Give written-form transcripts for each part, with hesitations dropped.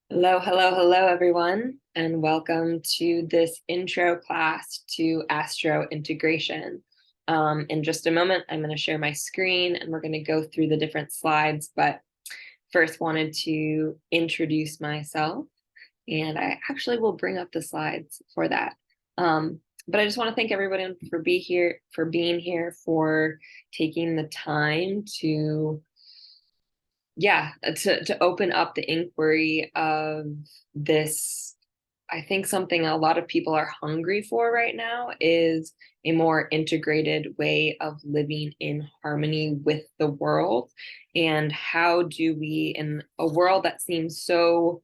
Hello, hello, hello, everyone, and welcome to this intro class to Astro integration. In just a moment, I'm going to share my screen and we're going to go through the different slides, but first wanted to introduce myself, and I actually will bring up the slides for that. But I just want to thank everybody for being here, for taking the time to to open up the inquiry of this. I think something a lot of people are hungry for right now is a more integrated way of living in harmony with the world. And how do we, in a world that seems so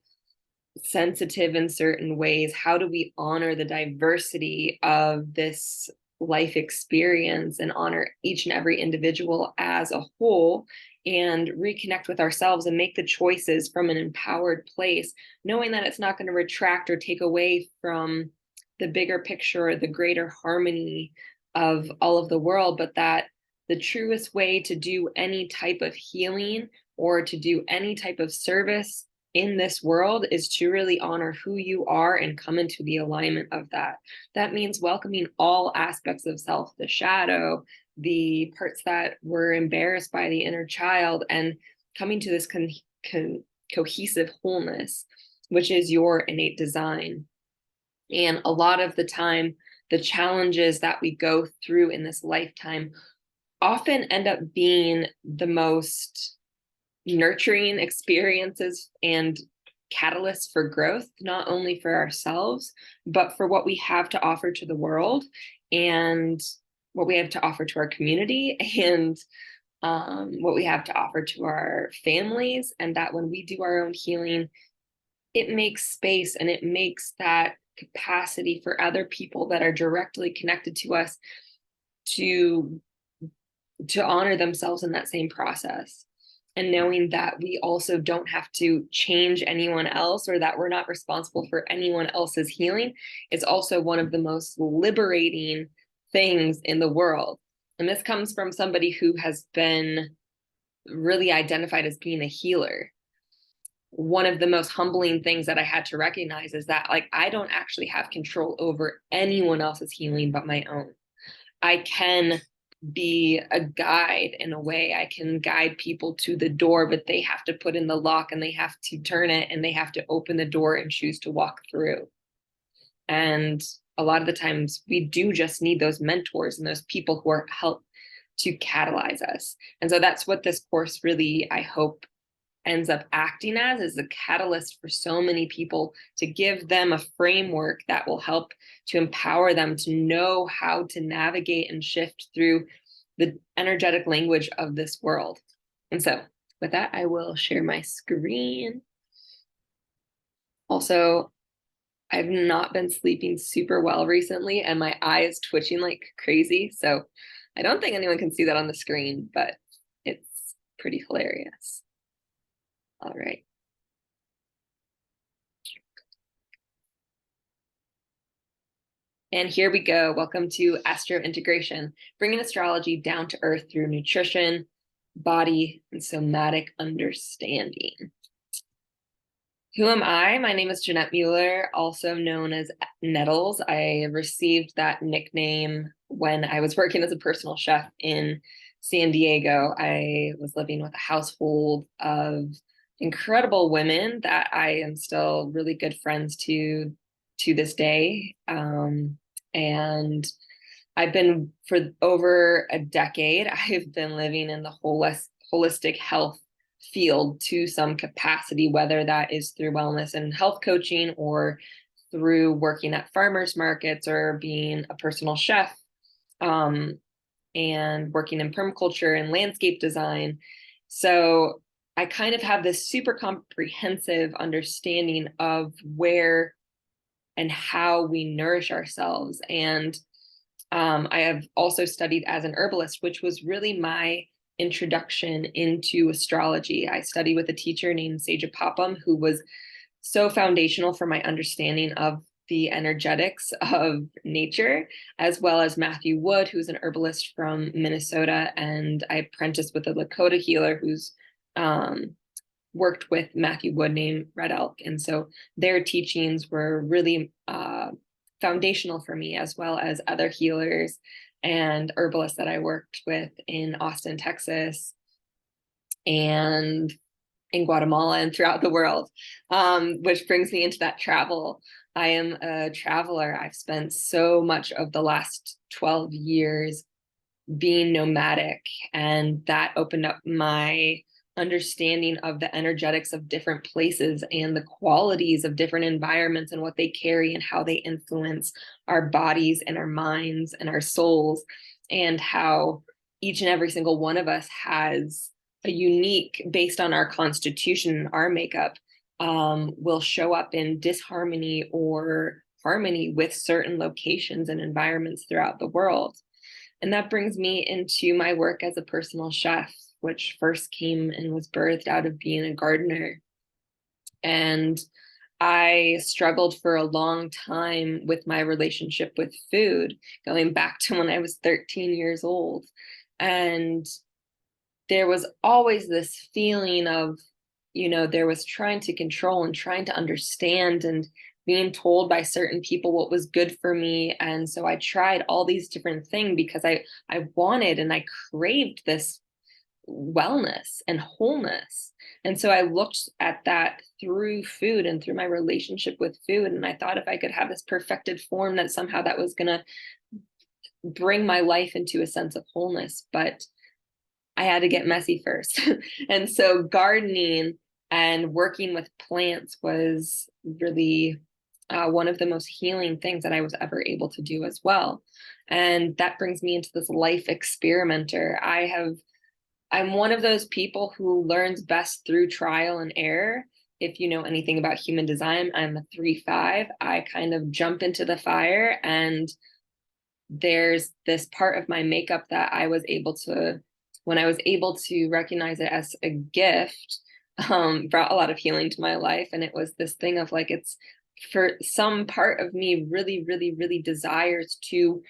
sensitive in certain ways, how do we honor the diversity of this life experience and honor each and every individual as a whole and reconnect with ourselves and make the choices from an empowered place, knowing that it's not going to retract or take away from the bigger picture or the greater harmony of all of the world, but that the truest way to do any type of healing or to do any type of service in this world is to really honor who you are and come into the alignment of that. That means welcoming all aspects of self, the shadow, the parts that were embarrassed by the inner child, and coming to this cohesive wholeness, which is your innate design. And a lot of the time, the challenges that we go through in this lifetime often end up being the most nurturing experiences and catalysts for growth, not only for ourselves, but for what we have to offer to the world and what we have to offer to our community and what we have to offer to our families. And that when we do our own healing, it makes space and it makes that capacity for other people that are directly connected to us to honor themselves in that same process, and knowing that we also don't have to change anyone else or that we're not responsible for anyone else's healing is also one of the most liberating things in the world. And this comes from somebody who has been really identified as being a healer. One of the most humbling things that I had to recognize is that, like, I don't actually have control over anyone else's healing but my own. I can be a guide in a way. I can guide people to the door, but they have to put in the lock and they have to turn it and they have to open the door and choose to walk through. And a lot of the times we do just need those mentors and those people who are help to catalyze us. And so that's what this course really, I hope, ends up acting as, is a catalyst for so many people, to give them a framework that will help to empower them to know how to navigate and shift through the energetic language of this world. And so with that, I will share my screen. Also, I've not been sleeping super well recently and my eye is twitching like crazy. So I don't think anyone can see that on the screen, but it's pretty hilarious. All right. And here we go. Welcome to Astro Integration, bringing astrology down to earth through nutrition, body, and somatic understanding. Who am I? My name is Jeanette Mueller, also known as Nettles. I received that nickname when I was working as a personal chef in San Diego. I was living with a household of incredible women that I am still really good friends to this day. And I've been, for over a decade, I've been living in the holistic health field to some capacity, whether that is through wellness and health coaching or through working at farmers markets or being a personal chef, and working in permaculture and landscape design. So I kind of have this super comprehensive understanding of where and how we nourish ourselves. And I have also studied as an herbalist, which was really my introduction into astrology. I studied with a teacher named Seja Papam, who was so foundational for my understanding of the energetics of nature, as well as Matthew Wood, who's an herbalist from Minnesota. And I apprenticed with a Lakota healer who's worked with Matthew Wood named Red Elk. And so their teachings were really foundational for me, as well as other healers and herbalists that I worked with in Austin, Texas, and in Guatemala and throughout the world, which brings me into that travel. I am a traveler. I've spent so much of the last 12 years being nomadic, and that opened up my understanding of the energetics of different places and the qualities of different environments and what they carry and how they influence our bodies and our minds and our souls, and how each and every single one of us has a unique, based on our constitution and our makeup, will show up in disharmony or harmony with certain locations and environments throughout the world. And that brings me into my work as a personal chef, which first came and was birthed out of being a gardener. And I struggled for a long time with my relationship with food, going back to when I was 13 years old. And there was always this feeling of, there was trying to control and trying to understand, and being told by certain people what was good for me. And so I tried all these different things because I wanted and I craved this wellness and wholeness. And so I looked at that through food and through my relationship with food. And I thought if I could have this perfected form, that somehow that was going to bring my life into a sense of wholeness. But I had to get messy first. And so gardening and working with plants was really one of the most healing things that I was ever able to do as well. And that brings me into this life experimenter. I'm one of those people who learns best through trial and error. If you know anything about human design, I'm a 3/5. I kind of jump into the fire, and there's this part of my makeup that I was able to, when I was able to recognize it as a gift, brought a lot of healing to my life. And it was this thing of like, it's for some part of me really, really, really desires to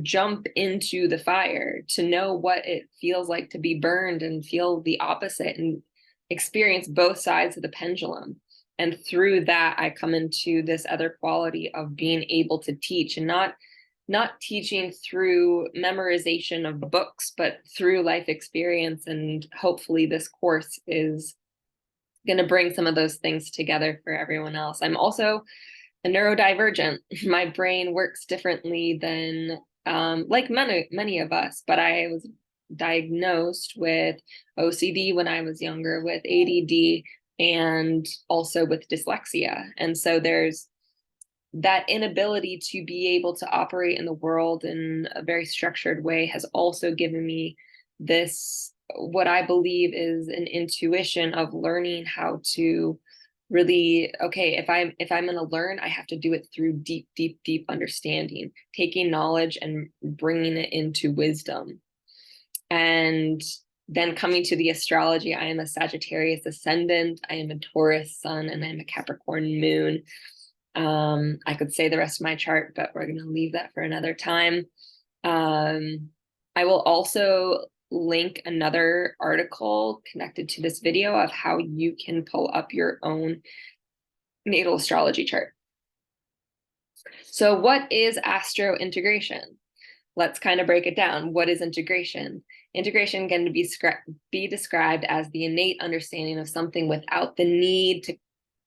jump into the fire, to know what it feels like to be burned and feel the opposite and experience both sides of the pendulum. And through that, I come into this other quality of being able to teach, and not teaching through memorization of books, but through life experience. And hopefully this course is going to bring some of those things together for everyone else. I'm also a neurodivergent. My brain works differently than like many of us, but I was diagnosed with OCD when I was younger, with ADD, and also with dyslexia. And so there's that inability to be able to operate in the world in a very structured way has also given me this, what I believe is an intuition of learning how to really, okay, if I'm going to learn, I have to do it through deep, deep, deep understanding, taking knowledge and bringing it into wisdom. And then coming to the astrology, I am a Sagittarius ascendant, I am a Taurus sun, and I'm a Capricorn moon. I could say the rest of my chart, but we're going to leave that for another time. I will also link another article connected to this video of how you can pull up your own natal astrology chart. So what is astro integration? Let's kind of break it down. What is integration? Integration can be described as the innate understanding of something without the need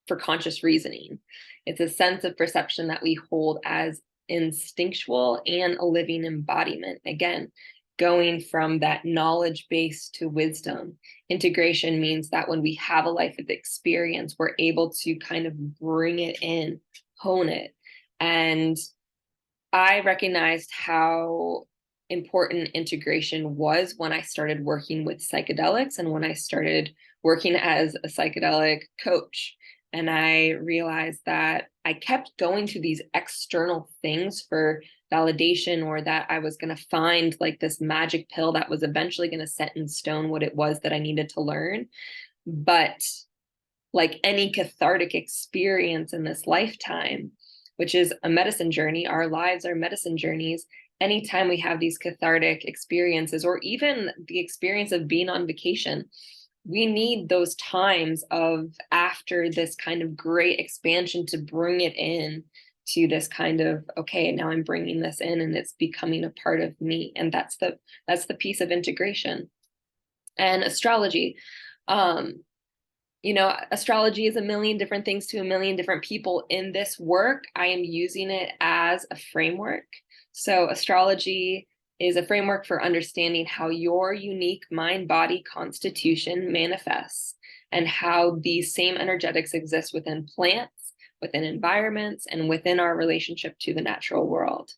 for conscious reasoning. It's a sense of perception that we hold as instinctual and a living embodiment. Again, going from that knowledge base to wisdom. Integration means that when we have a life of experience, we're able to kind of bring it in, hone it. And I recognized how important integration was when I started working with psychedelics and when I started working as a psychedelic coach. And I realized that I kept going to these external things for validation, or that I was going to find like this magic pill that was eventually going to set in stone what it was that I needed to learn. But like any cathartic experience in this lifetime, which is a medicine journey, our lives are medicine journeys. Anytime we have these cathartic experiences, or even the experience of being on vacation, we need those times of after this kind of great expansion to bring it in to this kind of, okay, now I'm bringing this in and it's becoming a part of me. And that's the piece of integration. And astrology, um, astrology is a million different things to a million different people. In this work, I am using it as a framework. So astrology is a framework for understanding how your unique mind-body constitution manifests and how these same energetics exist within plants, within environments, and within our relationship to the natural world.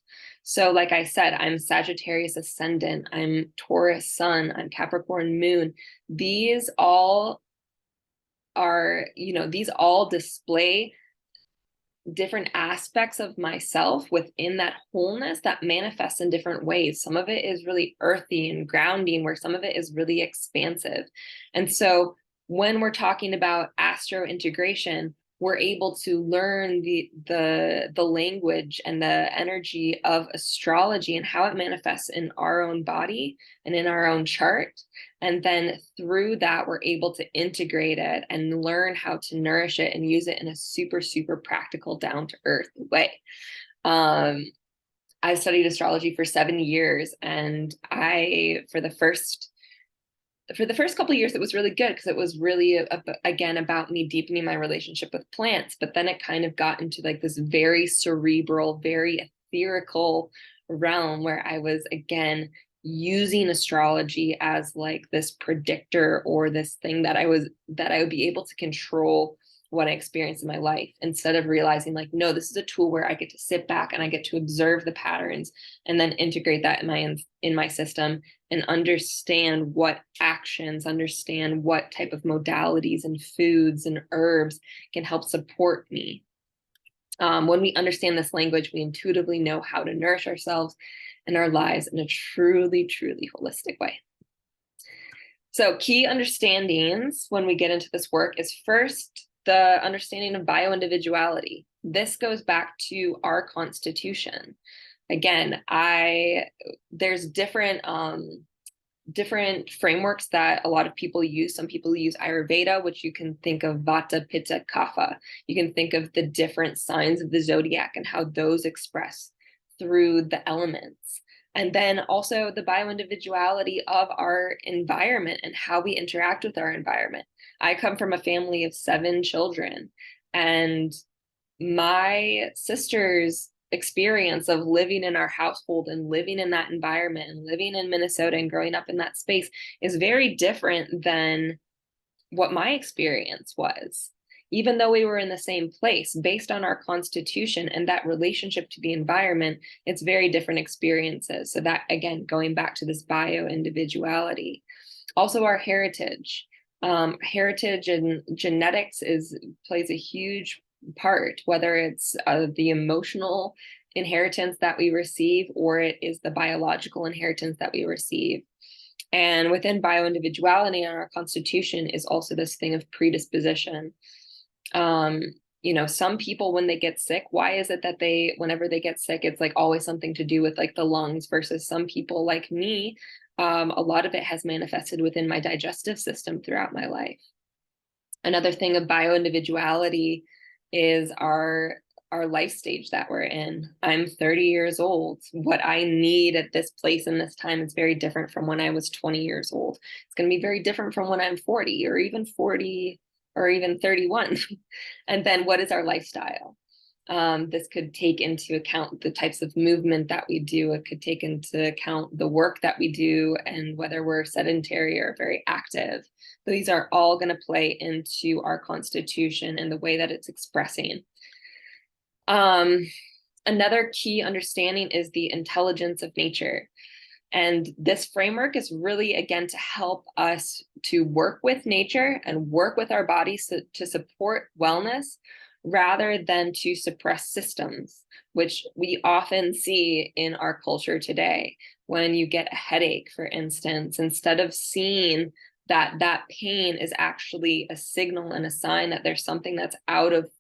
So like I said, I'm Sagittarius ascendant, I'm Taurus sun, I'm Capricorn moon. These all these all display different aspects of myself within that wholeness that manifests in different ways. Some of it is really earthy and grounding, where some of it is really expansive. And so when we're talking about astro integration, we're able to learn the language and the energy of astrology and how it manifests in our own body and in our own chart. And then through that, we're able to integrate it and learn how to nourish it and use it in a super, super practical, down to earth way. I studied astrology for 7 years, and for the first couple of years, it was really good because it was really again about me deepening my relationship with plants. But then it kind of got into like this very cerebral, very etherical realm where I was again using astrology as like this predictor, or this thing that I would be able to control what I experienced in my life, instead of realizing like, no, this is a tool where I get to sit back and I get to observe the patterns and then integrate that in my system and understand what actions, understand what type of modalities and foods and herbs can help support me. When we understand this language, we intuitively know how to nourish ourselves and our lives in a truly, truly holistic way. So key understandings when we get into this work is first, the understanding of bioindividuality. This goes back to our constitution. Again, there's different frameworks that a lot of people use. Some people use Ayurveda, which you can think of Vata, Pitta, Kapha. You can think of the different signs of the zodiac and how those express through the elements. And then also the bioindividuality of our environment and how we interact with our environment. I come from a family of 7 children, and my sister's experience of living in our household and living in that environment and living in Minnesota and growing up in that space is very different than what my experience was. Even though we were in the same place, based on our constitution and that relationship to the environment, it's very different experiences. So that, again, going back to this bio-individuality. Also our heritage. Heritage and genetics plays a huge part, whether it's the emotional inheritance that we receive, or it is the biological inheritance that we receive. And within bioindividuality in our constitution is also this thing of predisposition. Some people, when they get sick, why is it that whenever they get sick, it's like always something to do with like the lungs, versus some people like me, a lot of it has manifested within my digestive system throughout my life. Another thing of bioindividuality is our life stage that we're in. I'm 30 years old. What I need at this place and this time is very different from when I was 20 years old. It's going to be very different from when I'm 40 or even 40 or even 31. And then what is our lifestyle? This could take into account the types of movement that we do. It could take into account the work that we do and whether we're sedentary or very active. These are all going to play into our constitution and the way that it's expressing. Another key understanding is the intelligence of nature. And this framework is really, again, to help us to work with nature and work with our bodies to support wellness, rather than to suppress systems, which we often see in our culture today. When you get a headache, for instance, instead of seeing that pain is actually a signal and a sign that there's something that's out of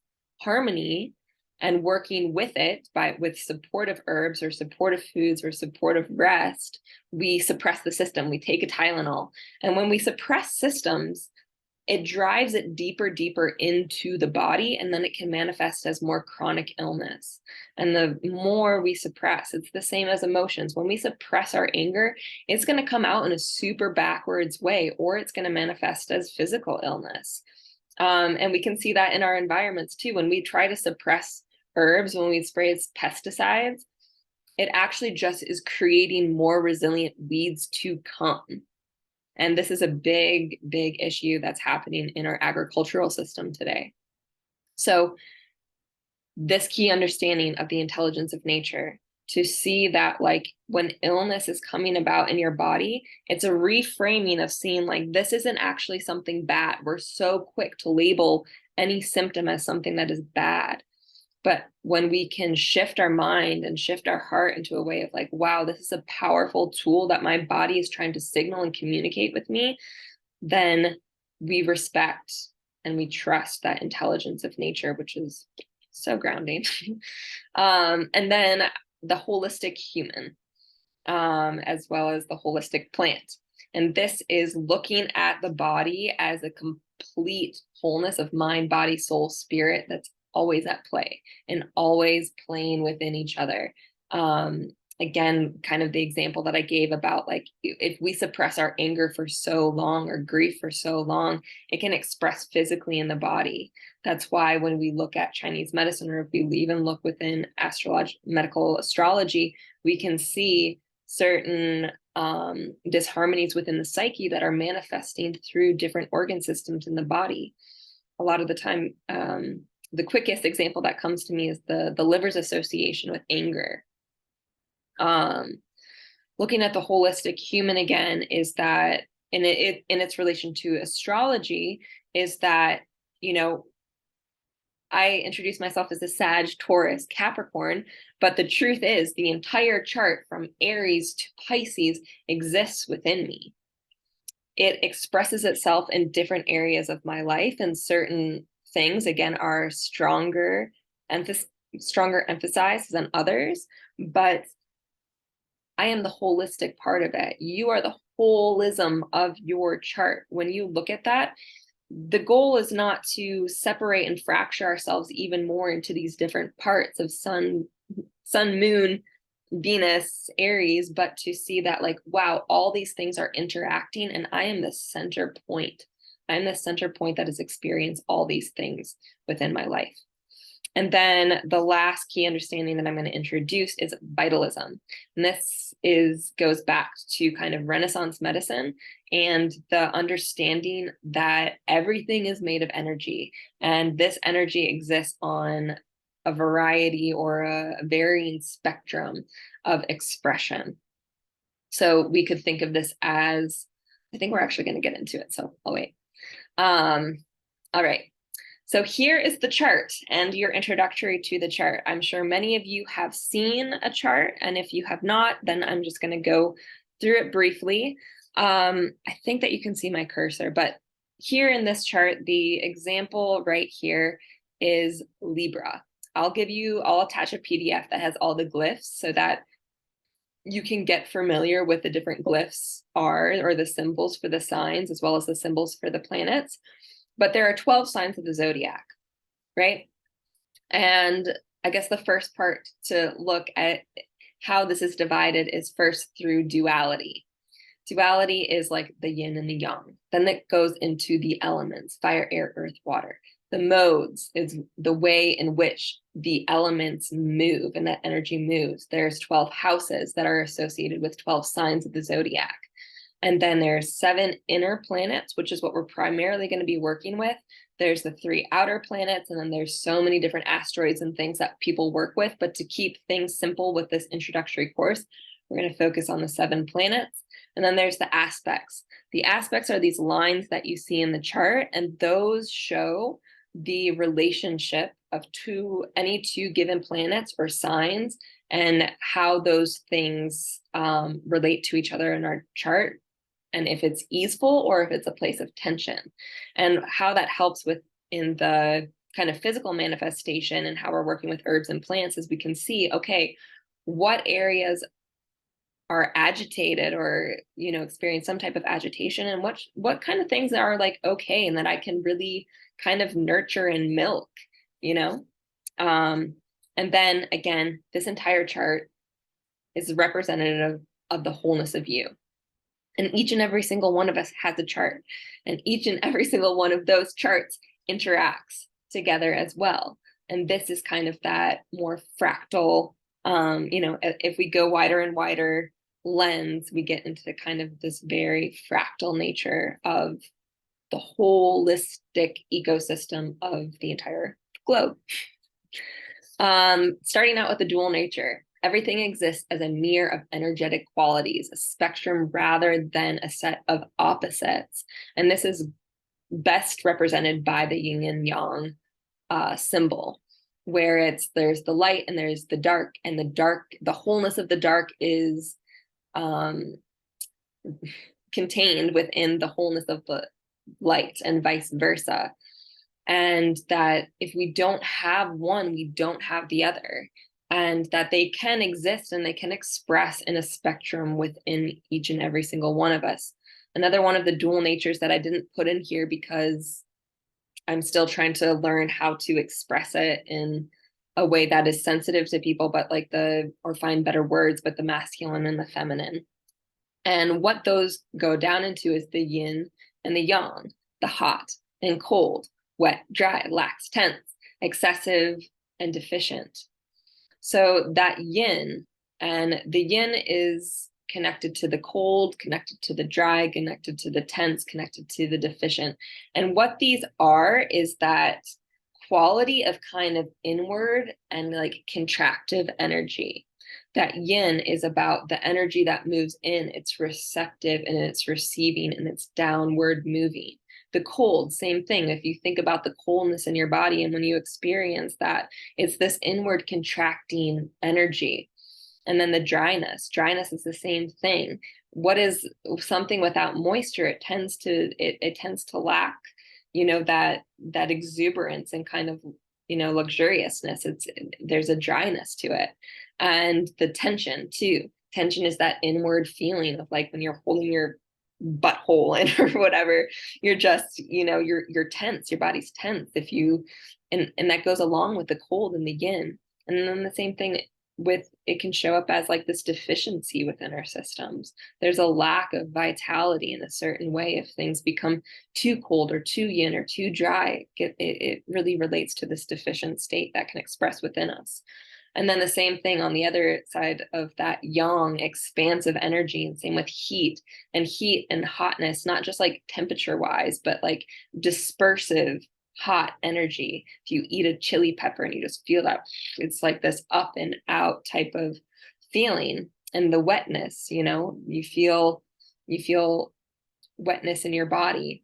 harmony, and working with it with supportive herbs or supportive foods or supportive rest, we suppress the system. We take a Tylenol. And when we suppress systems, it drives it deeper into the body, and then it can manifest as more chronic illness. And the more we suppress, it's the same as emotions. When we suppress our anger, it's going to come out in a super backwards way, or it's going to manifest as physical illness. And we can see that in our environments too. When we try to suppress herbs, when we spray pesticides, it actually just is creating more resilient weeds to come. And this is a big issue that's happening in our agricultural system today. So this key understanding of the intelligence of nature, to see that like when illness is coming about in your body, it's a reframing of seeing like this isn't actually something bad. We're so quick to label any symptom as something that is bad. But when we can shift our mind and shift our heart into a way of like, wow, this is a powerful tool that my body is trying to signal and communicate with me, then we respect and we trust that intelligence of nature, which is so grounding. And then the holistic human, as well as the holistic plant. And this is looking at the body as a complete wholeness of mind, body, soul, spirit that's always at play and always playing within each other. Again, kind of the example that I gave about like if we suppress our anger for so long or grief for so long, it can express physically in the body. That's why when we look at Chinese medicine, or if we even look within medical astrology, we can see certain disharmonies within the psyche that are manifesting through different organ systems in the body. A lot of the time, the quickest example that comes to me is the liver's association with anger. Looking at the holistic human again is that in its relation to astrology is that, you know, I introduce myself as a Sag, Taurus, Capricorn, but the truth is the entire chart from Aries to Pisces exists within me. It expresses itself in different areas of my life, and certain things again are stronger emphasized than others, but I am the holistic part of it. You are the holism of your chart. When you look at that, the goal is not to separate and fracture ourselves even more into these different parts of sun, moon, Venus, Aries, but to see that like, wow, all these things are interacting and I am the center point. I'm the center point that has experienced all these things within my life. And then the last key understanding that I'm going to introduce is vitalism. And this goes back to kind of Renaissance medicine and the understanding that everything is made of energy. And this energy exists on a variety or a varying spectrum of expression. So we could think of this as, I think we're actually going to get into it, so I'll wait. All right. So here is the chart and your introductory to the chart. I'm sure many of you have seen a chart, and if you have not, then I'm just going to go through it briefly. I think that you can see my cursor, but here in this chart, the example right here is Libra. I'll attach a PDF that has all the glyphs so that you can get familiar with the different glyphs or the symbols for the signs, as well as the symbols for the planets. But there are 12 signs of the zodiac, right? And I guess the first part to look at how this is divided is first through duality. Duality is like the yin and the yang. Then it goes into the elements, fire, air, earth, water. The modes is the way in which the elements move and that energy moves. There's 12 houses that are associated with 12 signs of the zodiac. And then there's 7 inner planets, which is what we're primarily going to be working with. There's the 3 outer planets, and then there's so many different asteroids and things that people work with. But to keep things simple with this introductory course, we're going to focus on the 7 planets. And then there's the aspects. The aspects are these lines that you see in the chart, and those show the relationship of any two given planets or signs and how those things relate to each other in our chart, and if it's easeful or if it's a place of tension, and how that helps in the kind of physical manifestation and how we're working with herbs and plants is we can see, okay, what areas are agitated or, you know, experience some type of agitation, and what kind of things are like okay and that I can really kind of nurture and milk, you know. And then again, this entire chart is representative of the wholeness of you, and each and every single one of us has a chart, and each and every single one of those charts interacts together as well. And this is kind of that more fractal, you know, if we go wider and wider lens, we get into kind of this very fractal nature of the holistic ecosystem of the entire globe. Starting out with the dual nature. Everything exists as a mirror of energetic qualities, a spectrum rather than a set of opposites. And this is best represented by the yin and yang symbol, where there's the light and there's the dark, and the wholeness of the dark is contained within the wholeness of the light, and vice versa. And that if we don't have one, we don't have the other, and that they can exist and they can express in a spectrum within each and every single one of us. Another one of the dual natures that I didn't put in here because I'm still trying to learn how to express it in a way that is sensitive to people, but like or find better words, but the masculine and the feminine. And what those go down into is the yin and the yang, the hot and cold, wet, dry, lax, tense, excessive, and deficient. So that yin, and the yin is connected to the cold, connected to the dry, connected to the tense, connected to the deficient. And what these are is that quality of kind of inward and like contractive energy. That yin is about the energy that moves in, it's receptive and it's receiving and it's downward moving. The cold, same thing. If you think about the coldness in your body and when you experience that, it's this inward contracting energy. And then the dryness is the same thing. What is something without moisture? It tends to lack, you know, that exuberance and kind of, you know, luxuriousness. There's a dryness to it. And the tension too. Tension is that inward feeling of like when you're holding your butthole in or whatever, you're just, you know, you're tense, your body's tense. If you and that goes along with the cold and the yin. And then the same thing with it can show up as like this deficiency within our systems. There's a lack of vitality in a certain way. If things become too cold or too yin or too dry, it really relates to this deficient state that can express within us. And then the same thing on the other side of that yang, expansive energy, and same with heat and hotness, not just like temperature wise, but like dispersive hot energy. If you eat a chili pepper and you just feel that, it's like this up and out type of feeling. And the wetness, you know, you feel wetness in your body.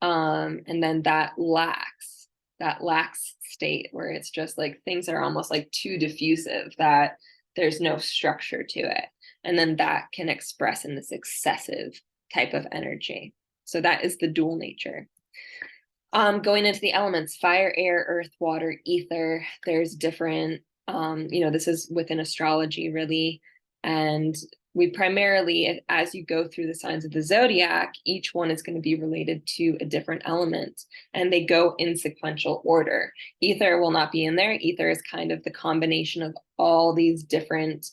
And then that lax state where it's just like things are almost like too diffusive, that there's no structure to it. And then that can express in this excessive type of energy. So that is the dual nature. Going into the elements, fire, air, earth, water, ether, there's different, you know, this is within astrology really. And we primarily, as you go through the signs of the zodiac, each one is going to be related to a different element, and they go in sequential order. Ether will not be in there. Ether is kind of the combination of all these different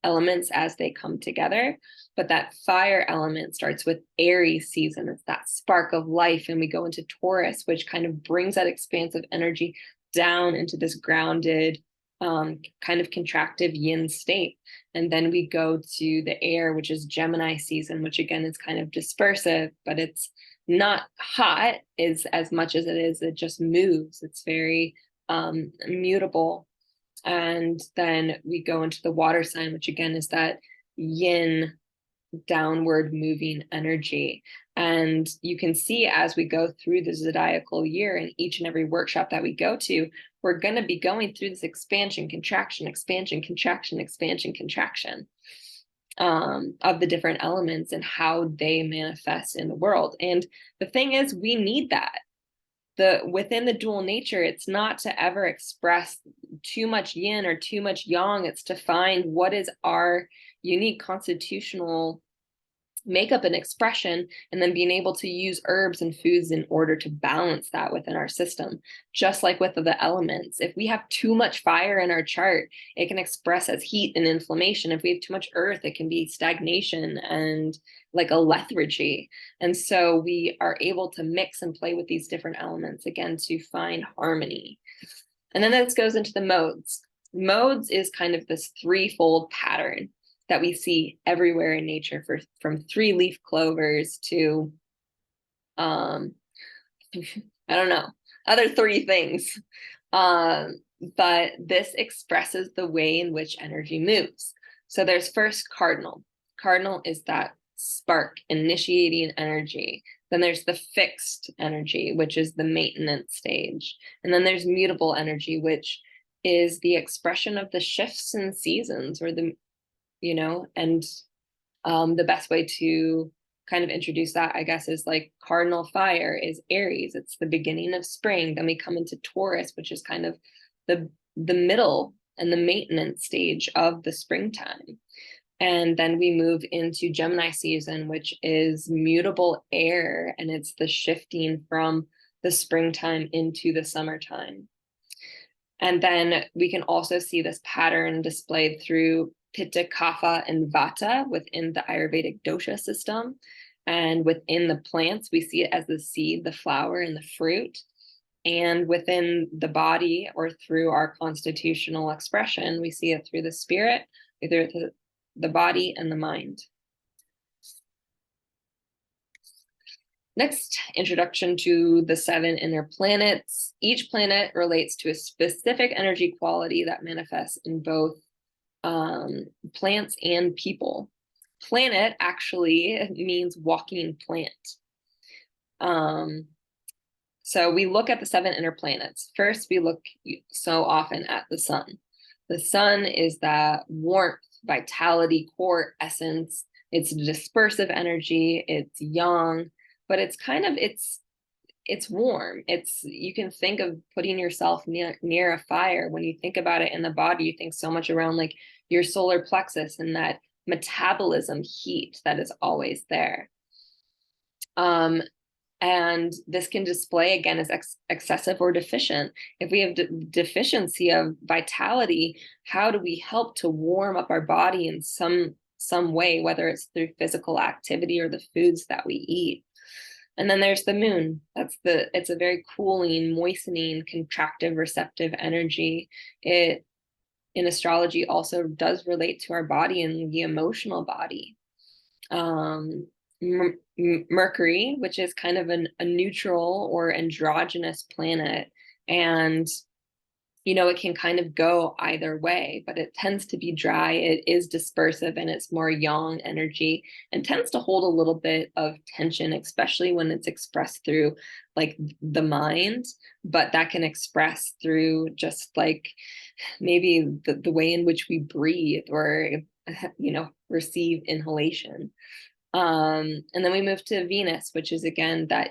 elements as they come together. But that fire element starts with Aries season. It's that spark of life. And we go into Taurus, which kind of brings that expansive energy down into this grounded, kind of contractive yin state. And then we go to the air, which is Gemini season, which again is kind of dispersive, but it's not hot is as much as it just moves. It's very mutable. And then we go into the water sign, which again is that yin downward moving energy. And you can see as we go through the zodiacal year and each and every workshop that we go to, we're going to be going through this expansion, contraction, expansion, contraction, expansion, contraction of the different elements and how they manifest in the world. And the thing is, we need that. within the dual nature, it's not to ever express too much yin or too much yang. It's to find what is our unique constitutional makeup and expression, and then being able to use herbs and foods in order to balance that within our system. Just like with the elements, if we have too much fire in our chart, it can express as heat and inflammation. If we have too much earth, it can be stagnation and like a lethargy. And so we are able to mix and play with these different elements again to find harmony. And then this goes into the modes. Modes is kind of this threefold pattern that we see everywhere in nature, from 3-leaf clovers to I don't know, other 3 things. But this expresses the way in which energy moves. So there's first cardinal. Cardinal is that spark, initiating energy. Then there's the fixed energy, which is the maintenance stage. And then there's mutable energy, which is the expression of the shifts in seasons, or the, and the best way to kind of introduce that, I guess, is like cardinal fire is Aries. It's the beginning of spring. Then we come into Taurus, which is kind of the middle and the maintenance stage of the springtime. And then we move into Gemini season, which is mutable air, and it's the shifting from the springtime into the summertime. And then we can also see this pattern displayed through Pitta, Kapha, and Vata within the Ayurvedic dosha system. And within the plants, we see it as the seed, the flower, and the fruit. And within the body, or through our constitutional expression, we see it through the spirit, either the body and the mind. Next, introduction to the 7 inner planets. Each planet relates to a specific energy quality that manifests in both plants and people. Planet actually means walking plant. So we look at the 7 inner planets. First, we look so often at the sun. The sun is that warmth, vitality, core essence. It's dispersive energy. It's yang, but it's kind of, it's warm. You can think of putting yourself near a fire. When you think about it in the body, you think so much around like your solar plexus and that metabolism heat that is always there. And this can display again as excessive or deficient. If we have deficiency of vitality, how do we help to warm up our body in some way, whether it's through physical activity or the foods that we eat? And then there's the moon. It's a very cooling, moistening, contractive, receptive energy. It, in astrology, also does relate to our body and the emotional body. Mercury, which is kind of a neutral or androgynous planet, and it can kind of go either way, but it tends to be dry. It is dispersive, and it's more yang energy, and tends to hold a little bit of tension, especially when it's expressed through like the mind, but that can express through just like maybe the way in which we breathe, or receive inhalation. And then we move to Venus, which is again that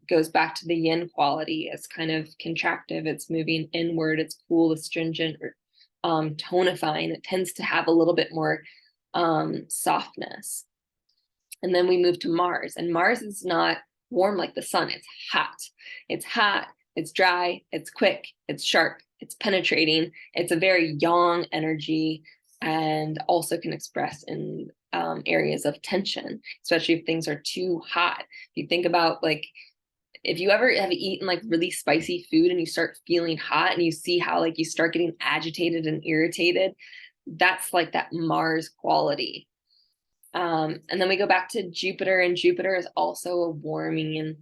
goes back to the yin quality. It's kind of contractive, it's moving inward, it's cool, astringent, or tonifying. It tends to have a little bit more softness. And then we move to Mars, and Mars is not warm like the sun. It's hot, it's dry, it's quick, it's sharp, it's penetrating. It's a very yang energy, and also can express in areas of tension, especially if things are too hot. If you think about like, if you ever have eaten like really spicy food and you start feeling hot and you see how like you start getting agitated and irritated, that's like that Mars quality. And then we go back to Jupiter, and Jupiter is also a warming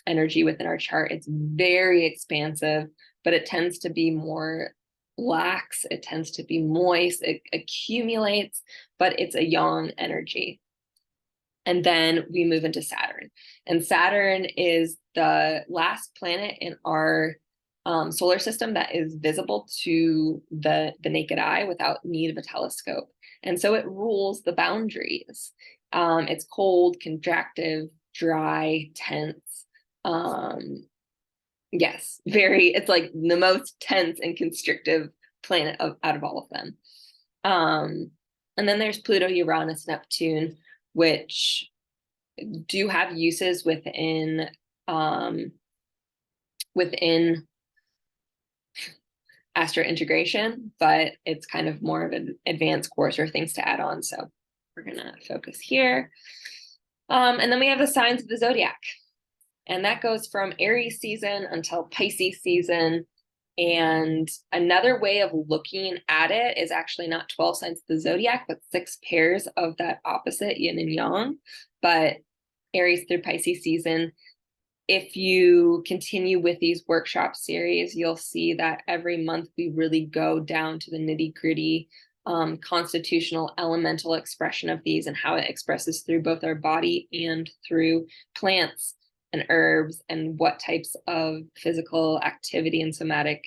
energy within our chart. It's very expansive, but it tends to be more lax. It tends to be moist. It accumulates, but it's a yang energy. And then we move into Saturn, and Saturn is the last planet in our solar system that is visible to the naked eye without need of a telescope. And so it rules the boundaries. It's cold, contractive, dry, tense, Yes, very, it's like the most tense and constrictive planet out of all of them. And then there's Pluto, Uranus, Neptune, which do have uses within astro integration, but it's kind of more of an advanced course or things to add on. So we're gonna focus here. And then we have the signs of the zodiac, and that goes from Aries season until Pisces season. And another way of looking at it is actually not 12 signs of the zodiac, but 6 pairs of that opposite yin and yang. But Aries through Pisces season, if you continue with these workshop series, you'll see that every month we really go down to the nitty-gritty constitutional elemental expression of these and how it expresses through both our body and through plants and herbs, and what types of physical activity and somatic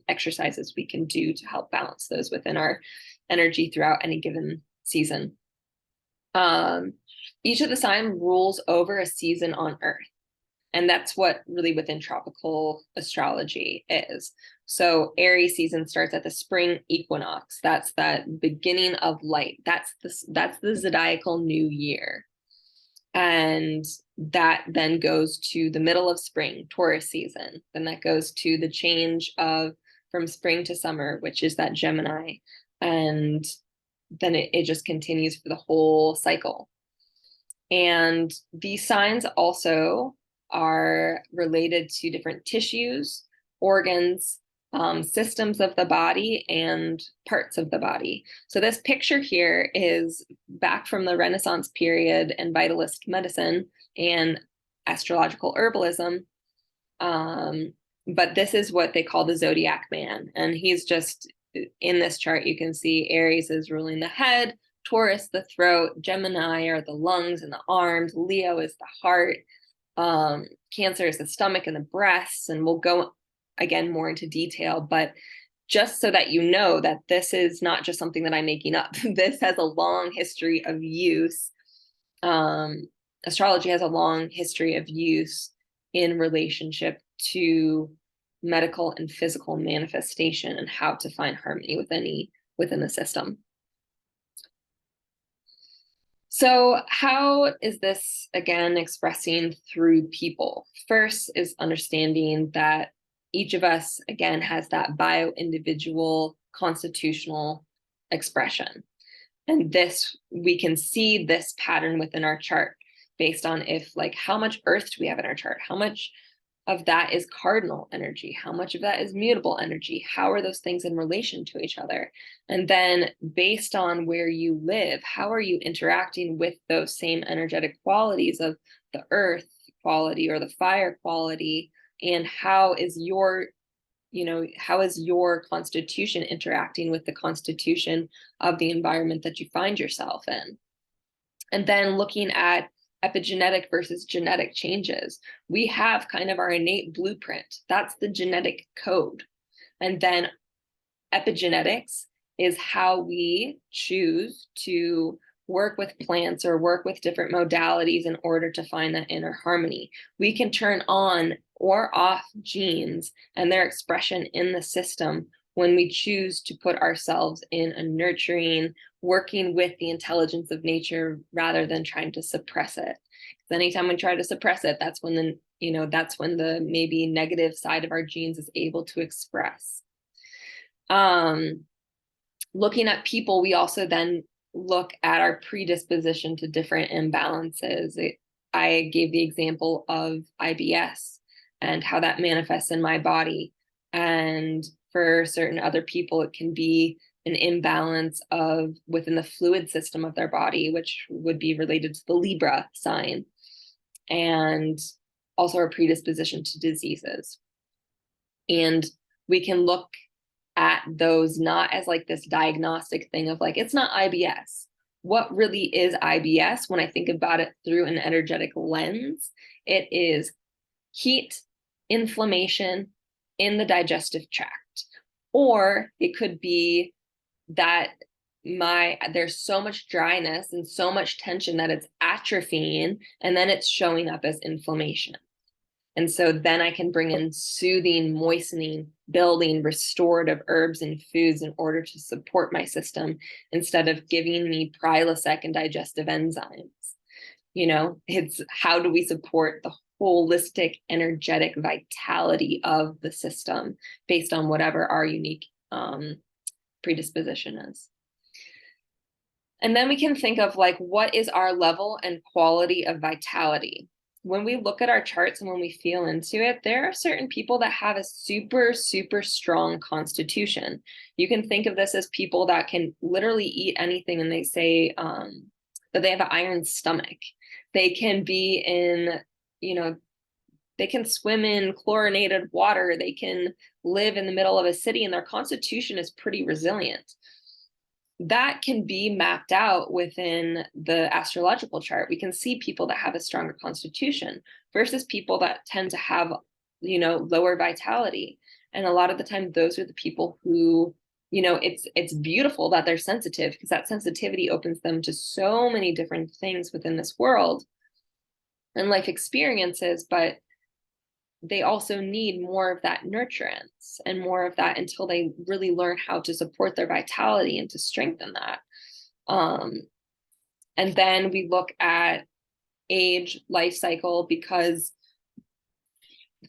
exercises we can do to help balance those within our energy throughout any given season. Each of the sign rules over a season on Earth. And that's what really within tropical astrology is. So Aries season starts at the spring equinox. That's that beginning of light. That's the zodiacal new year. And that then goes to the middle of spring, Taurus season. Then that goes to the change of from spring to summer, which is that Gemini. And then it just continues for the whole cycle. And these signs also are related to different tissues, organs, systems of the body, and parts of the body. So this picture here is back from the Renaissance period and vitalist medicine and astrological herbalism. But this is what they call the zodiac man. And he's just, in this chart, you can see Aries is ruling the head, Taurus the throat, Gemini are the lungs and the arms, Leo is the heart, Cancer is the stomach and the breasts, and we'll go again more into detail, but just so that you know that this is not just something that I'm making up. This has a long history of use. Astrology has a long history of use in relationship to medical and physical manifestation and how to find harmony within the system. So how is this, again, expressing through people? First is understanding that each of us, again, has that bio-individual constitutional expression. And this, we can see this pattern within our chart based on how much earth do we have in our chart? How much of that is cardinal energy? How much of that is mutable energy? How are those things in relation to each other? And then based on where you live, how are you interacting with those same energetic qualities of the earth quality or the fire quality? And how is your constitution interacting with the constitution of the environment that you find yourself in? And then looking at epigenetic versus genetic changes. We have kind of our innate blueprint. That's the genetic code. And then epigenetics is how we choose to work with plants or work with different modalities in order to find that inner harmony. We can turn on or off genes and their expression in the system when we choose to put ourselves in a nurturing, working with the intelligence of nature rather than trying to suppress it. Because anytime we try to suppress it, that's when the maybe negative side of our genes is able to express. Looking at people, we also then look at our predisposition to different imbalances. I gave the example of IBS and how that manifests in my body. And for certain other people, it can be an imbalance of within the fluid system of their body, which would be related to the Libra sign, and also a predisposition to diseases. And we can look at those not as this diagnostic thing of it's not IBS. What really is IBS when I think about it through an energetic lens? It is heat, inflammation in the digestive tract. Or it could be that there's so much dryness and so much tension that it's atrophying, and then it's showing up as inflammation. And so then I can bring in soothing, moistening, building, restorative herbs and foods in order to support my system instead of giving me Prilosec and digestive enzymes. It's how do we support the holistic, energetic vitality of the system based on whatever our unique predisposition is. And then we can think of like, what is our level and quality of vitality? When we look at our charts and when we feel into it, there are certain people that have a super, super strong constitution. You can think of this as people that can literally eat anything, and they say that they have an iron stomach. They can be in, they can swim in chlorinated water. They can live in the middle of a city, and their constitution is pretty resilient. That can be mapped out within the astrological chart. We can see people that have a stronger constitution versus people that tend to have, lower vitality. And a lot of the time, those are the people who, it's beautiful that they're sensitive, because that sensitivity opens them to so many different things within this world and life experiences, but they also need more of that nurturance and more of that until they really learn how to support their vitality and to strengthen that. And then we look at age, life cycle, because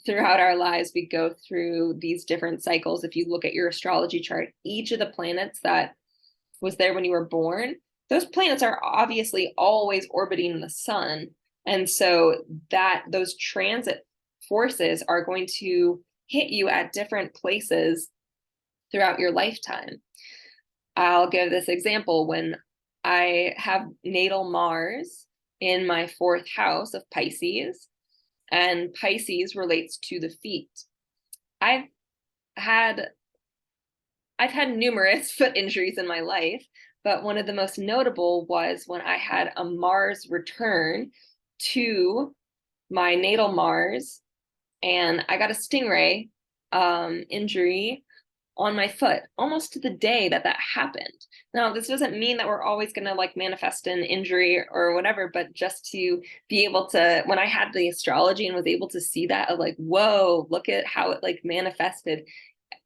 throughout our lives, we go through these different cycles. If you look at your astrology chart, each of the planets that was there when you were born, those planets are obviously always orbiting the sun. And so that those transit forces are going to hit you at different places throughout your lifetime. I'll give this example. When I have natal Mars in my 4th house of Pisces, and Pisces relates to the feet. I've had numerous foot injuries in my life, but one of the most notable was when I had a Mars return to my natal Mars, and I got a stingray injury on my foot almost to the day that happened. Now, this doesn't mean that we're always going to like manifest an injury or whatever, but just to be able to, when I had the astrology and was able to see that, of like, whoa, look at how it like manifested,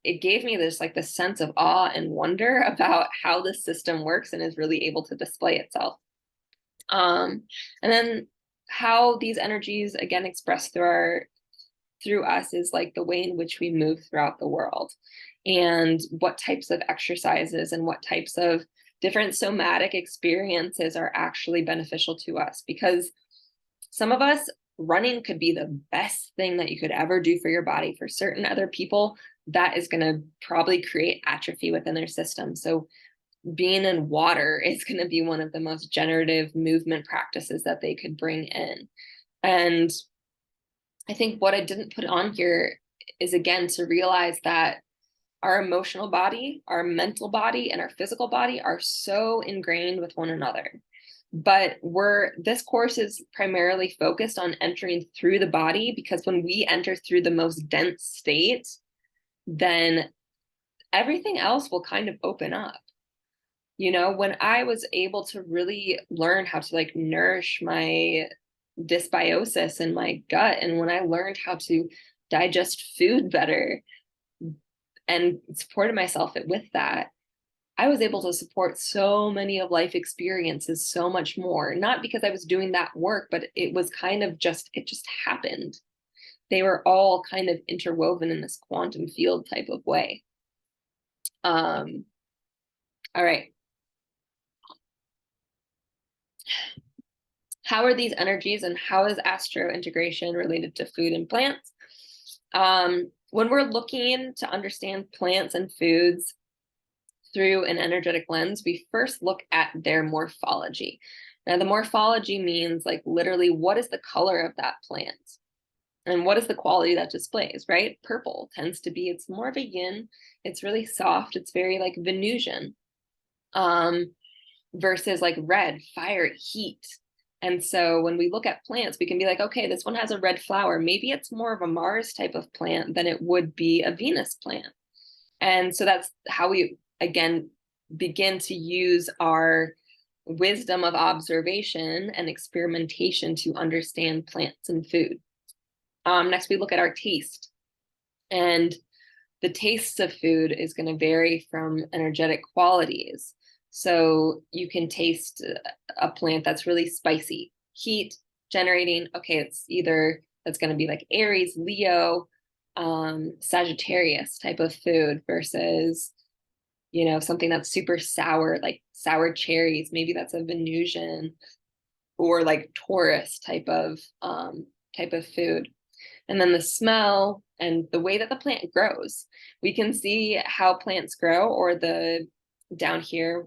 it gave me this like the sense of awe and wonder about how this system works and is really able to display itself. And then how these energies again express through us is like the way in which we move throughout the world, and what types of exercises and what types of different somatic experiences are actually beneficial to us. Because some of us, running could be the best thing that you could ever do for your body. For certain other people, that is going to probably create atrophy within their system. So being in water is going to be one of the most generative movement practices that they could bring in. And I think what I didn't put on here is, again, to realize that our emotional body, our mental body, and our physical body are so ingrained with one another. But this course is primarily focused on entering through the body, because when we enter through the most dense state, then everything else will kind of open up. When I was able to really learn how to like nourish my dysbiosis in my gut, and when I learned how to digest food better and supported myself with that, I was able to support so many of life experiences so much more, not because I was doing that work, but it was kind of it just happened. They were all kind of interwoven in this quantum field type of way. All right. How are these energies and how is astro integration related to food and plants? When we're looking to understand plants and foods through an energetic lens, we first look at their morphology. Now, the morphology means like literally what is the color of that plant and what is the quality that displays, right? Purple tends to be, it's more of a yin, it's really soft, it's very like Venusian, versus like red, fire, heat. And so when we look at plants, we can be like, okay, this one has a red flower. Maybe it's more of a Mars type of plant than it would be a Venus plant. And so that's how we, again, begin to use our wisdom of observation and experimentation to understand plants and food. Next, we look at our taste. And the taste of food is going to vary from energetic qualities. So you can taste a plant that's really spicy, heat generating. Okay, it's either that's going to be like Aries, Leo, Sagittarius type of food versus, something that's super sour, like sour cherries. Maybe that's a Venusian or like Taurus type of food. And then the smell and the way that the plant grows. We can see how plants grow, or the down here,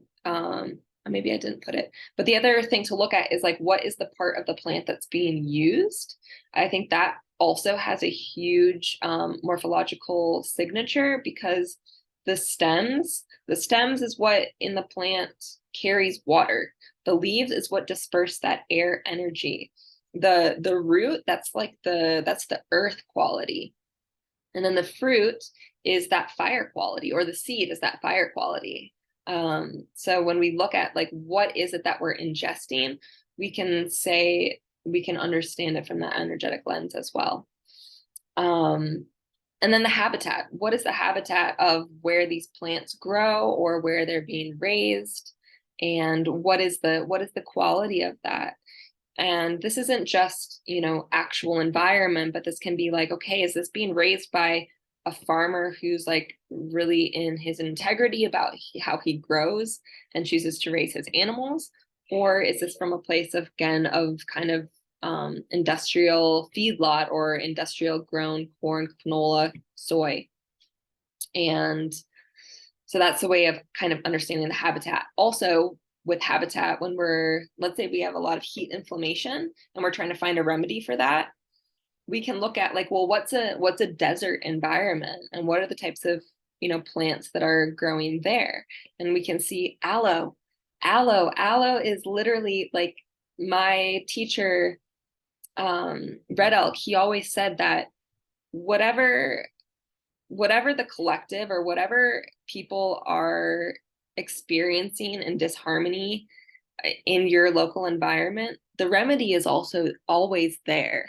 maybe I didn't put it, but the other thing to look at is like, what is the part of the plant that's being used? I think that also has a huge morphological signature, because the stems is what in the plant carries water. The leaves is what disperse that air energy. The root, that's the earth quality. And then the fruit is that fire quality, or the seed is that fire quality. So when we look at like, what is it that we're ingesting, we can understand it from that energetic lens as well. And then the habitat. What is the habitat of where these plants grow or where they're being raised? And what is the quality of that? And this isn't just, actual environment, but this can be like, okay, is this being raised by a farmer who's like really in his integrity about how he grows and chooses to raise his animals? Or is this from a place of, again, of kind of industrial feedlot or industrial grown corn, canola, soy? And so that's a way of kind of understanding the habitat. Also, with habitat, when let's say we have a lot of heat inflammation and we're trying to find a remedy for that, we can look at like, well, what's a desert environment, and what are the types of plants that are growing there? And we can see aloe. Aloe is literally, like, my teacher, Red Elk, he always said that whatever the collective or whatever people are experiencing in disharmony in your local environment, the remedy is also always there.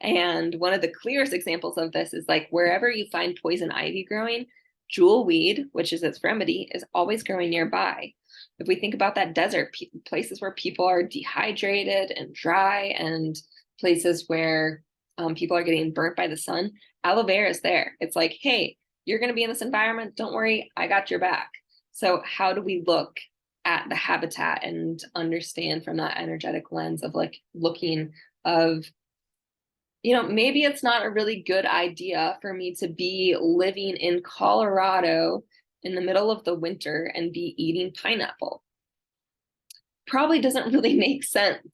And one of the clearest examples of this is like, wherever you find poison ivy growing, jewelweed, which is its remedy, is always growing nearby. If we think about that desert, places where people are dehydrated and dry, and places where people are getting burnt by the sun, aloe vera is there. It's like, hey, you're going to be in this environment. Don't worry, I got your back. So how do we look at the habitat and understand from that energetic lens of like looking of, maybe it's not a really good idea for me to be living in Colorado in the middle of the winter and be eating pineapple. Probably doesn't really make sense.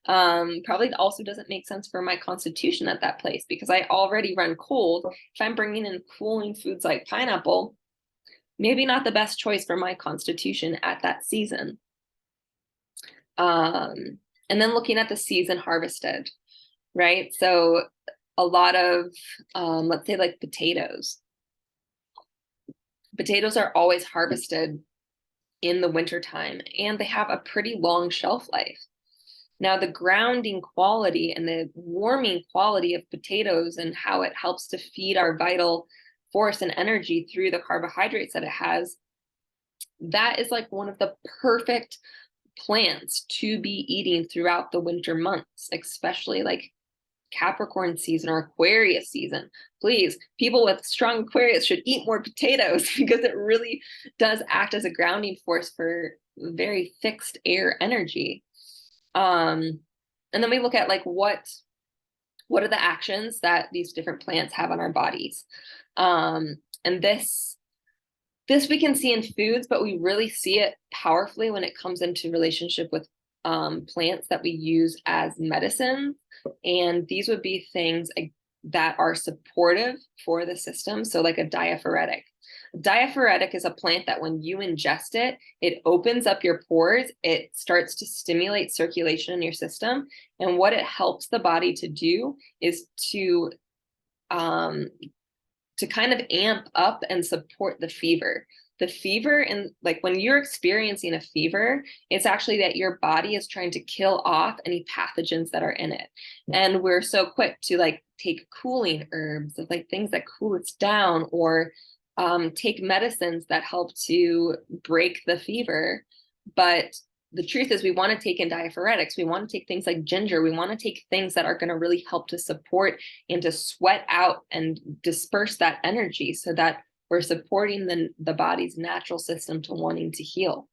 Probably also doesn't make sense for my constitution at that place, because I already run cold. If I'm bringing in cooling foods like pineapple, maybe not the best choice for my constitution at that season. And then looking at the season harvested, right? So a lot of, let's say like potatoes. Potatoes are always harvested in the wintertime, and they have a pretty long shelf life. Now, the grounding quality and the warming quality of potatoes and how it helps to feed our vital force and energy through the carbohydrates that it has, that is like one of the perfect plants to be eating throughout the winter months, especially like Capricorn season or Aquarius season. Please, people with strong Aquarius should eat more potatoes, because it really does act as a grounding force for very fixed air energy. And then we look at like, what are the actions that these different plants have on our bodies? And this we can see in foods, but we really see it powerfully when it comes into relationship with plants that we use as medicine. And these would be things that are supportive for the system. So like a diaphoretic. Diaphoretic is a plant that when you ingest it, it opens up your pores. It starts to stimulate circulation in your system. And what it helps the body to do is to kind of amp up and support the fever. the fever, and like when you're experiencing a fever, it's actually that your body is trying to kill off any pathogens that are in it. And we're so quick to like take cooling herbs, like things that cool us down, or take medicines that help to break the fever. But the truth is, we want to take in diaphoretics. We want to take things like ginger. We want to take things that are going to really help to support and to sweat out and disperse that energy, so that we're supporting the body's natural system to wanting to heal.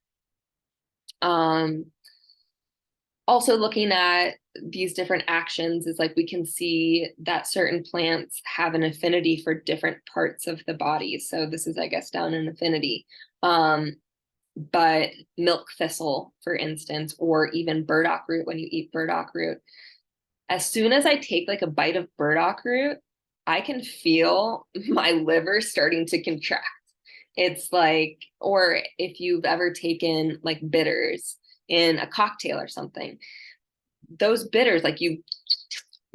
Also looking at these different actions is like, we can see that certain plants have an affinity for different parts of the body. So this is, I guess, down in affinity. But milk thistle, for instance, or even burdock root, when you eat burdock root, as soon as I take like a bite of burdock root, I can feel my liver starting to contract. It's like, or if you've ever taken like bitters in a cocktail or something, those bitters, like you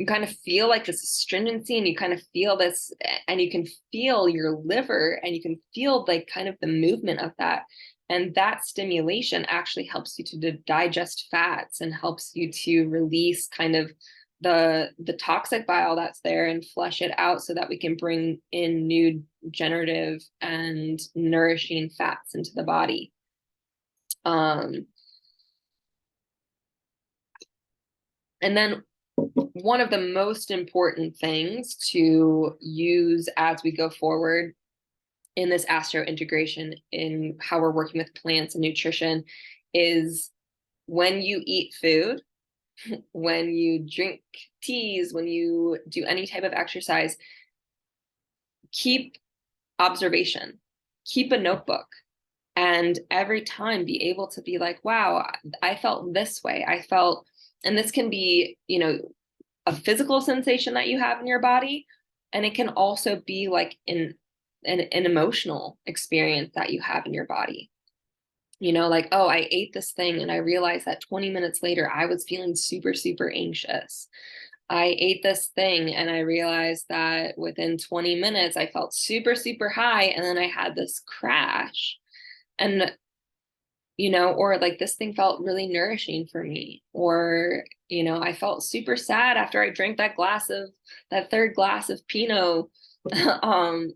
kind of feel like this astringency, and you kind of feel this, and you can feel your liver, and you can feel like kind of the movement of that. And that stimulation actually helps you to digest fats and helps you to release kind of the toxic bile that's there and flush it out, so that we can bring in new generative and nourishing fats into the body. And then one of the most important things to use as we go forward in this astro integration, in how we're working with plants and nutrition, is when you eat food, when you drink teas, when you do any type of exercise, keep observation, keep a notebook, and every time be able to be like, wow, I felt this way. I felt, and this can be, a physical sensation that you have in your body. And it can also be like an emotional experience that you have in your body. Like, oh, I ate this thing and I realized that 20 minutes later, I was feeling super, super anxious. I ate this thing and I realized that within 20 minutes, I felt super, super high. And then I had this crash. And or like, this thing felt really nourishing for me, or I felt super sad after I drank that third glass of Pinot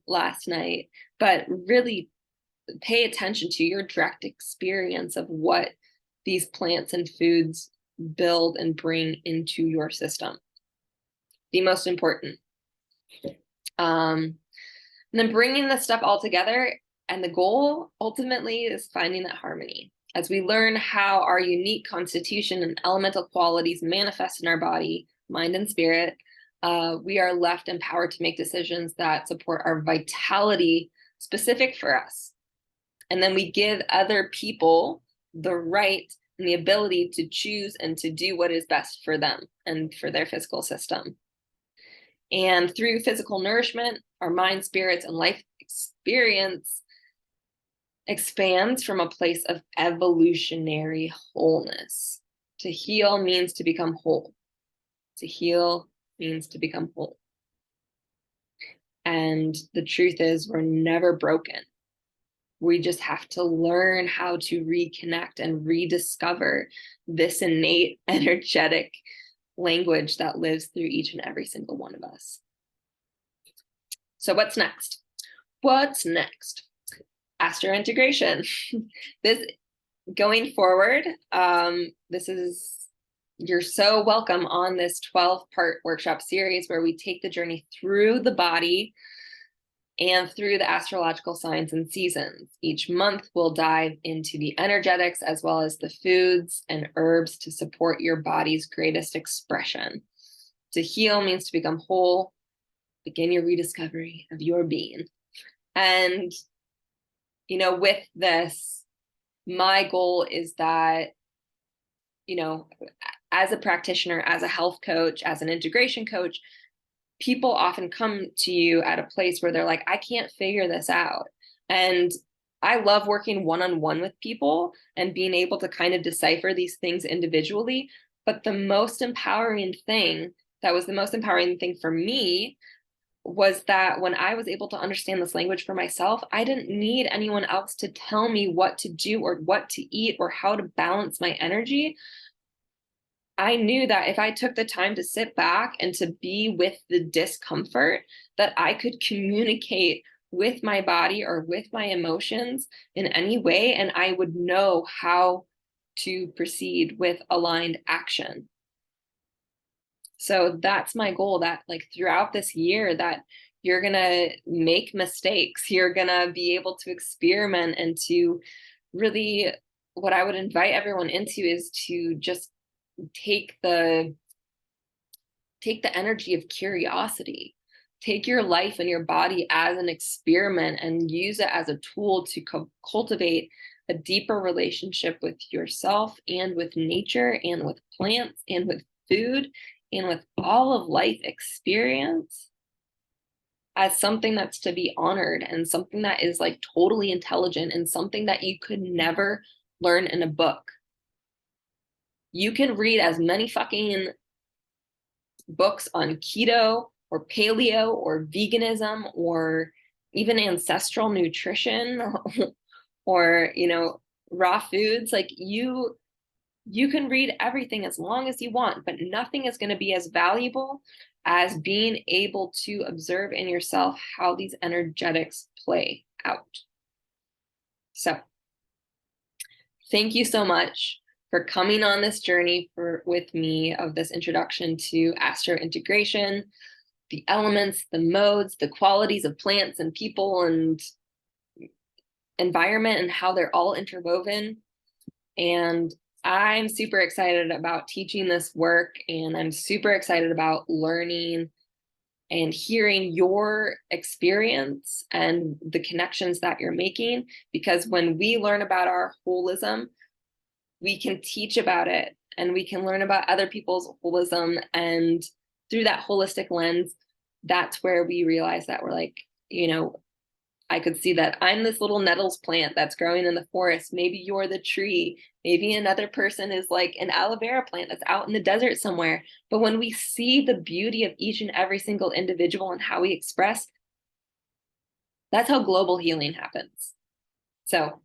last night. But really pay attention to your direct experience of what these plants and foods build and bring into your system. The most important. And then bringing this stuff all together, and the goal ultimately is finding that harmony. As we learn how our unique constitution and elemental qualities manifest in our body, mind, and spirit, we are left empowered to make decisions that support our vitality specific for us. And then we give other people the right and the ability to choose and to do what is best for them and for their physical system. And through physical nourishment, our mind, spirits, and life experience expands from a place of evolutionary wholeness. To heal means to become whole. To heal means to become whole. And the truth is, we're never broken. We just have to learn how to reconnect and rediscover this innate energetic language that lives through each and every single one of us. So what's next? What's next? Astro integration. This going forward, you're so welcome on this 12-part workshop series where we take the journey through the body and through the astrological signs and seasons. Each month we'll dive into the energetics as well as the foods and herbs to support your body's greatest expression. To heal means to become whole. Begin your rediscovery of your being. And with this, my goal is that, as a practitioner, as a health coach, as an integration coach, people often come to you at a place where they're like, I can't figure this out. And I love working one-on-one with people and being able to kind of decipher these things individually. But the most empowering thing for me was that when I was able to understand this language for myself, I didn't need anyone else to tell me what to do or what to eat or how to balance my energy. I knew that if I took the time to sit back and to be with the discomfort, that I could communicate with my body or with my emotions in any way, and I would know how to proceed with aligned action. So that's my goal, that like throughout this year that you're going to make mistakes, you're going to be able to experiment and to really, what I would invite everyone into is to just take the energy of curiosity. Take your life and your body as an experiment and use it as a tool to cultivate a deeper relationship with yourself and with nature and with plants and with food and with all of life experience as something that's to be honored and something that is like totally intelligent and something that you could never learn in a book. You can read as many fucking books on keto or paleo or veganism or even ancestral nutrition or, you know, raw foods. Like you can read everything as long as you want, but nothing is going to be as valuable as being able to observe in yourself how these energetics play out. So thank you so much for coming on this journey with me of this introduction to astro integration, the elements, the modes, the qualities of plants and people and environment and how they're all interwoven. And I'm super excited about teaching this work, and I'm super excited about learning and hearing your experience and the connections that you're making, because when we learn about our holism, we can teach about it and we can learn about other people's holism. And through that holistic lens, that's where we realize that we're like, you know, I could see that I'm this little nettles plant that's growing in the forest. Maybe you're the tree. Maybe another person is like an aloe vera plant that's out in the desert somewhere. But when we see the beauty of each and every single individual and how we express, that's how global healing happens. So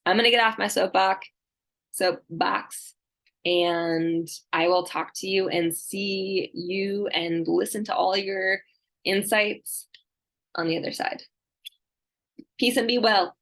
I'm going to get off my soapbox, and I will talk to you and see you and listen to all your insights on the other side. Peace and be well.